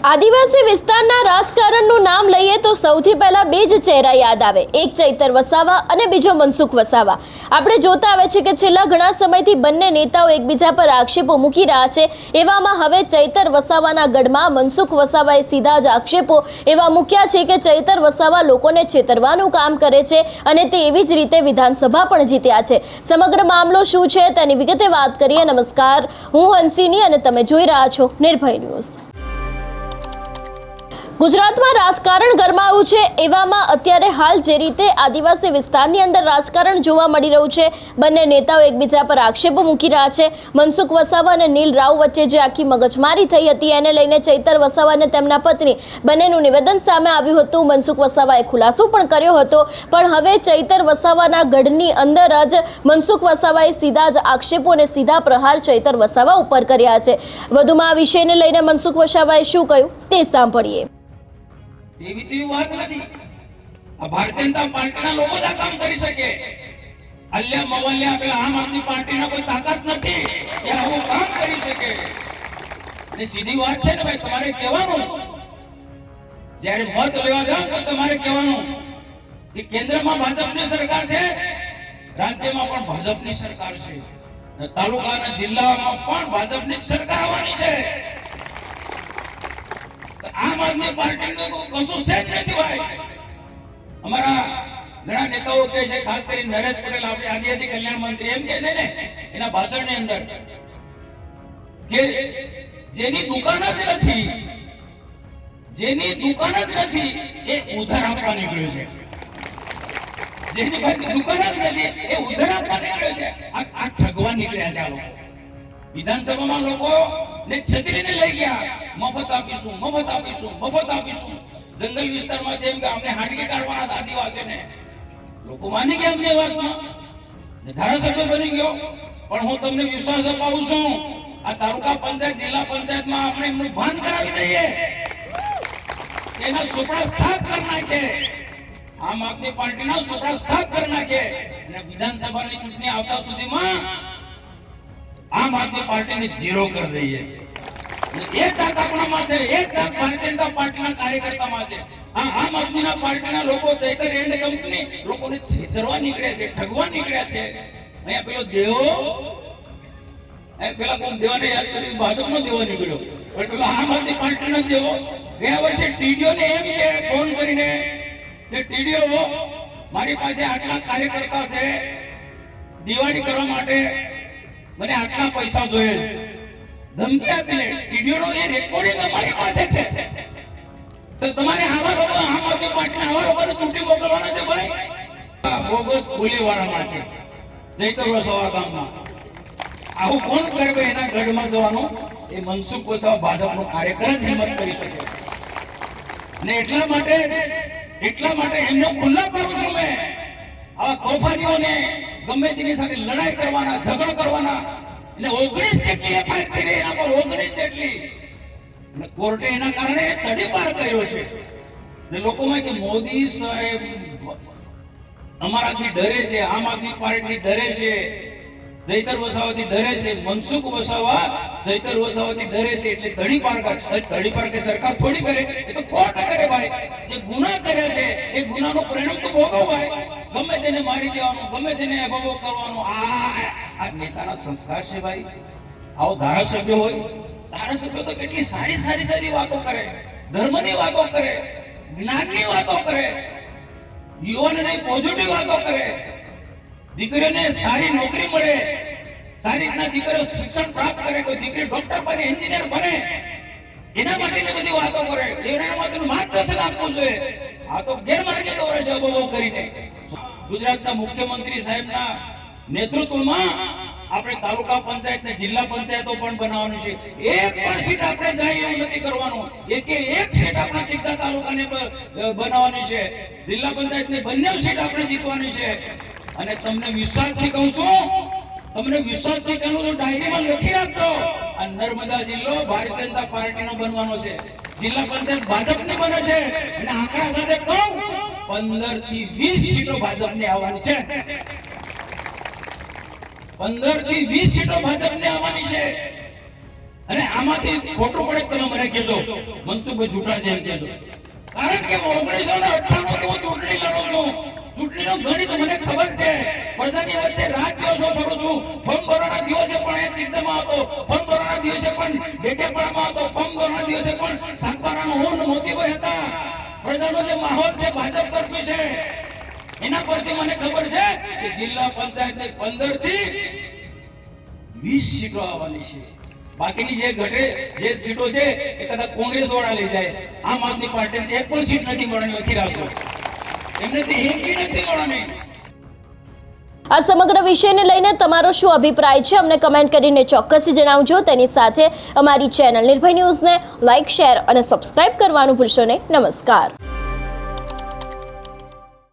આદિવાસી વિસ્તારના રાજકારણનું નામ લઈએ તો સૌથી પહેલા બે જ ચહેરા યાદ આવે, એક ચૈતર વસાવા અને બીજો મનસુખ વસાવા। આપણે જોતા આવે છે કે છેલ્લા ઘણા સમયથી બંને નેતાઓ એકબીજા પર આક્ષેપો મૂકી રહ્યા છે। એવામાં હવે ચૈતર વસાવાના ગઢમાં મનસુખ વસાવાએ સીધા જ આક્ષેપો એવા મૂક્યા છે કે ચૈતર વસાવા લોકોને છેતરવાનું કામ કરે છે અને તે એવી જ રીતે વિધાનસભા પણ જીત્યા છે। સમગ્ર મામલો શું છે તેની વિગતે વાત કરીએ। નમસ્કાર, હું હંસિની અને તમે જોઈ રહ્યા છો નિર્ભય ન્યૂઝ। ગુજરાતમાં રાજકારણ ગરમાયું છે। એવામાં અત્યારે હાલ જે રીતે આદિવાસી વિસ્તારની અંદર રાજકારણ જોવા મળી રહ્યું છે, બંને નેતાઓ એકબીજા પર આક્ષેપો મૂકી રહ્યા છે। મનસુખ વસાવા અને નીલ રાવ વચ્ચે જે આખી મગજમારી થઈ હતી એને લઈને ચૈતર વસાવા અને તેમના પત્ની બંનેનું નિવેદન સામે આવ્યું હતું। મનસુખ વસાવાએ ખુલાસો પણ કર્યો હતો, પણ હવે ચૈતર વસાવાના ગઢની અંદર જ મનસુખ વસાવાએ સીધા જ આક્ષેપો અને સીધા પ્રહાર ચૈતર વસાવા ઉપર કર્યા છે। વધુમાં આ વિષયને લઈને મનસુખ વસાવાએ શું કહ્યું તે સાંભળીએ। એવી તેવી વાત નથી। આ ભારતીય જનતા પાર્ટીના લોકો જ આ કામ કરી શકે। અલ્યા મવલ્યા પેલા આમ આદમી પાર્ટીના કોઈ તાકાત નથી કે આવું કામ કરી શકે। અને સીધી વાત છે ને ભાઈ, તમારે કહેવાનું જ્યારે મત લેવા જાવ તો તમારે કહેવાનું કે કેન્દ્રમાં ભાજપની સરકાર છે, રાજ્યમાં પણ ભાજપની સરકાર છે, અને તાલુકા અને જિલ્લામાં પણ ભાજપની સરકાર આવવાની છે। આમ આદમી પાર્ટીનું કશું છે જ નથી ભાઈ। અમારા ઘણા નેતાઓ કહે છે, ખાસ કરી નરેશ પટેલ, આપણે આદિજાતિ કલ્યાણ મંત્રી, એમ કહે છે ને એના ભાષણની અંદર કે જેની દુકાન જ નથી, જેની દુકાન જ નથી એ ઉધાર આપવા નીકળ્યો છે। જેની પાસે દુકાન જ નથી એ ઉધાર આપવા નીકળ્યો છે। આ ઠગવા નીકળ્યા છે આ લોકો। વિધાનસભામાં લોકો ને છેતરીને લઈ ગયા, મફત આપીશું, મફત આપીશું, મફત આપીશું। જંગલ વિસ્તારમાં જેમ કે અમને હાડકી કાઢવાના આદિવાસીને લોકો માની ગયા અમને વાતમાં, ધારાસભ્ય બની ગયો। પણ હું તમને વિશ્વાસ અપાવું છું, આ તાલુકા પંચાયત, જિલ્લા પંચાયતમાં આપણે એમનું ભાન કરાવી દઈએ, એના સુપડા સાફ કરી નાખે, આમ આદમી પાર્ટીના સુપડા સાફ કરી નાખે, અને વિધાનસભાની ચૂંટણી આવતા સુધીમાં આમ આદમી પાર્ટીને ઝીરો કરી દઈએ। એક તાકાત આપણામાં છે, એક તાકાત ભારતીય જનતા પાર્ટીના કાર્યકર્તામાં છે। આમ આદમીના પાર્ટીના લોકો ચૈતર એન્ડ કંપની લોકોને છેતરવા નીકળ્યા છે, ઠગવા નીકળ્યા છે। અહીંયા પેલો દેવો, પેલા કોણ દેવાને યાદ કરી, ભાજપનો દેવો નીકળ્યો, પણ પેલો આમ આદમી પાર્ટીનો દેવો ગયા વર્ષે ટીડીઓને એમ કે ફોન કરીને કે ટીડીઓ મારી પાસે આટલા કાર્યકર્તા છે, દિવાળી કરવા માટે મને આટલા પૈસા જોઈએ, ધમકી આપીને ટીડીઓનો એ રેકોર્ડિંગ અમારી પાસે છે। તો તમારે આવા લોકો આમ આદમી પાર્ટીના આવા લોકોને ચૂંટણી મોકલવાના છે ભાઈ। બોગસ ગોલીવાળામાં છે, ચૈતર વસાવા ગામમાં। આવું કોણ કરે ભાઈ? એના ગઢમાં જવાનું એ મનસુખ વસાવા ભાજપનો કાર્યકર જ હિંમત કરી શકે। અને એટલા માટે એમને ખુલ્લા કરું છું મેં, આવા તોફાનીઓને ગમે તેની સાથે લડાઈ કરવાના, ઝઘડો કરવાના, એટલે 19 જેટલી એફઆઈઆર કરી, એના પર 19 જેટલી, અને કોર્ટે એના કારણે તડીપાર કર્યો છે। ને લોકોમાં કે મોદી સાહેબ અમારાથી ડરે છે, આમ આદમી પાર્ટી ડરે છે, ચૈતર વસાવાથી ડરે છે, મનસુખ વસાવા ચૈતર વસાવાથી ડરે છે, એટલે તડીપાર કરે। તડીપાર કે સરકાર થોડી કરે, એ તો કોર્ટ કરે ભાઈ। જે ગુના કર્યા છે એ ગુનાનું પરિણામ તો ભોગવો ભાઈ। ગમે તેને મારી દેવાનું, ગમે તેને ભોગવો કરવાનું, આ નેતાના સંસ્કાર છે ભાઈ। આવો ધારાસભ્ય હોય, ધારાસભ્ય તો કેટલી સારી સારી સારી વાતો કરે, ધર્મની વાતો કરે, જ્ઞાનની વાતો કરે, યુવાનની પોઝિટિવ વાતો કરે, દીકરીઓને સારી નોકરી મળે, સારી રીતના દીકરીઓ શિક્ષણ પ્રાપ્ત કરે, કોઈ દીકરી ડોક્ટર બને, એન્જિનિયર બને, એના માટેની બધી વાતો કરે, એના માટેનું માર્ગદર્શન આપવું જોઈએ। આ તો ગેરમાર્ગે દોરે છે અબો કરીને। ગુજરાતના મુખ્યમંત્રી સાહેબના નેતૃત્વમાં આપણે તાલુકા પંચાયત ને જિલ્લા પંચાયતો પણ બનાવવાની છે। એક પણ સીટ આપણે જાય એવું નથી કરવાનું, એક સીટ આપણા ચિત્તા તાલુકાને બનાવવાની છે, જિલ્લા પંચાયતની બંને સીટ આપણે જીતવાની છે। અને તમને વિશ્વાસથી કહું છું, તમને વિશ્વાસથી કહું છું, ડાયરીમાં લખી રાખજો, આ નર્મદા જિલ્લો ભારતીય જનતા પાર્ટીનો બનવાનો છે, જિલ્લા પંચાયત ભાજપની બને છે, અને આંકડા સાથે કહું 15 થી 20 સીટો ભાજપની આવવાની છે। 15 થી 20 સીટો ભાજપની આવવાની છે। અને આમાંથી ખોટું પડે તો મને કહેજો, મનસુખ મનસુખભાઈ જૂઠા છે એમ કહેતો. કારણ કે 1998 થી હું ચૂંટણી લડું છું. ચૂંટણીનો ગણિત મને ખબર છે. પ્રજાની વચ્ચે રાત દિવસો ફરું છું. ફોર્મ ભરવાના દિવસે પણ એ તીર્થમાં હતો, ફોર્મ ભરવાના દિવસે પણ ડેકેપડામાં હતો, ફોર્મ ભરવાના દિવસે પણ સાતપારાનો હું ને મોતીભાઈ હતા. પ્રજાનો જે માહોલ છે ભાજપ તરફી છે, એના પરથી મને ખબર છે કે જિલ્લા પંચાયતની 15 થી 20 સીટો આવવાની છે. બાકીની જે ઘટે જે સીટો છે એ કદાચ કોંગ્રેસ વાળા લઈ જાય. આમ આદમી પાર્ટી એક પણ સીટ નથી મળવાની, નથી રાખતો એમનેથી એક બી નથી મળવાની. આ સમગ્ર વિષયને લઈને તમારો શું અભિપ્રાય છે અમને કમેન્ટ કરીને ચોક્કસથી જણાવજો. તેની સાથે અમારી ચેનલ નિર્ભય ન્યૂઝને લાઇક, શેર અને સબસ્ક્રાઇબ કરવાનું ભૂલશો નહીં. નમસ્કાર.